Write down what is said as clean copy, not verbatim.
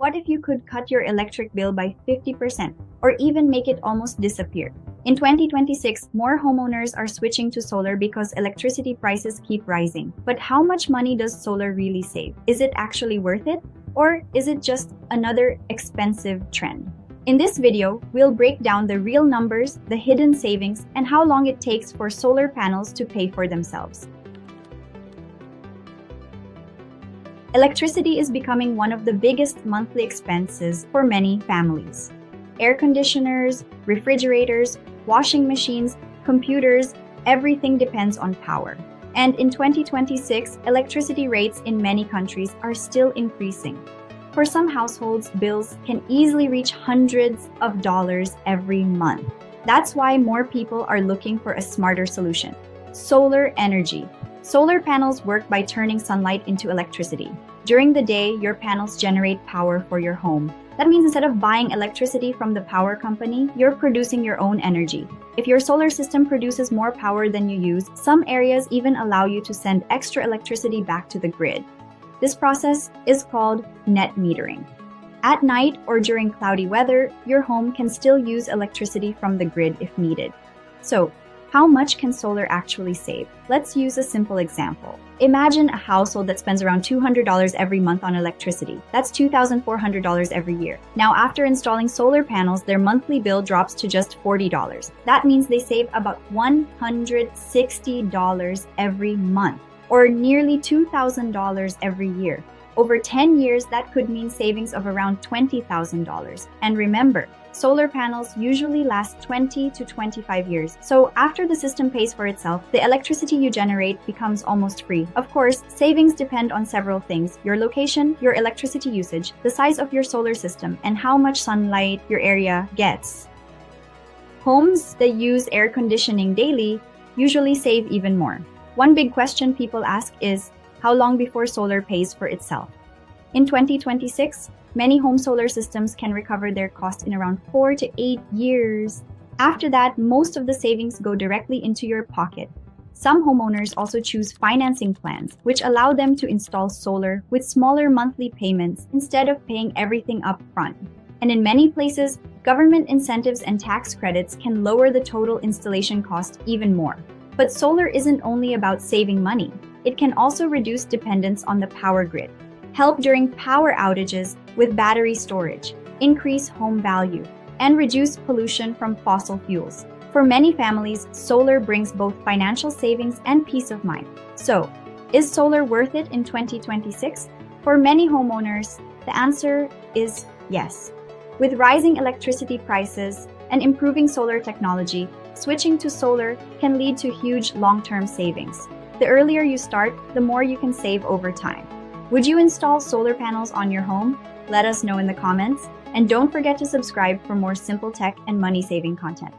What if you could cut your electric bill by 50% or even make it almost disappear? In 2026, more homeowners are switching to solar because electricity prices keep rising. But how much money does solar really save? Is it actually worth it? Or is it just another expensive trend? In this video, we'll break down the real numbers, the hidden savings, and how long it takes for solar panels to pay for themselves. Electricity is becoming one of the biggest monthly expenses for many families. Air conditioners, refrigerators, washing machines, computers, everything depends on power. And in 2026, electricity rates in many countries are still increasing. For some households, bills can easily reach hundreds of dollars every month. That's why more people are looking for a smarter solution. Solar energy. Solar panels work by turning sunlight into electricity. During the day, your panels generate power for your home. That means instead of buying electricity from the power company, you're producing your own energy. If your solar system produces more power than you use, some areas even allow you to send extra electricity back to the grid. This process is called net metering. At night or during cloudy weather, your home can still use electricity from the grid if needed. So, how much can solar actually save? Let's use a simple example. Imagine a household that spends around $200 every month on electricity. That's $2,400 every year. Now, after installing solar panels, their monthly bill drops to just $40. That means they save about $160 every month, or nearly $2,000 every year. Over 10 years, that could mean savings of around $20,000. And remember, solar panels usually last 20 to 25 years. So after the system pays for itself, the electricity you generate becomes almost free. Of course, savings depend on several things: your location, your electricity usage, the size of your solar system, and how much sunlight your area gets. Homes that use air conditioning daily usually save even more. One big question people ask is, how long before solar pays for itself? In 2026, many home solar systems can recover their cost in around 4 to 8 years. After that, most of the savings go directly into your pocket. Some homeowners also choose financing plans, which allow them to install solar with smaller monthly payments instead of paying everything up front. And in many places, government incentives and tax credits can lower the total installation cost even more. But solar isn't only about saving money. It can also reduce dependence on the power grid, help during power outages with battery storage, increase home value, and reduce pollution from fossil fuels. For many families, solar brings both financial savings and peace of mind. So, is solar worth it in 2026? For many homeowners, the answer is yes. With rising electricity prices and improving solar technology, switching to solar can lead to huge long-term savings. The earlier you start, the more you can save over time. Would you install solar panels on your home? Let us know in the comments. And don't forget to subscribe for more simple tech and money-saving content.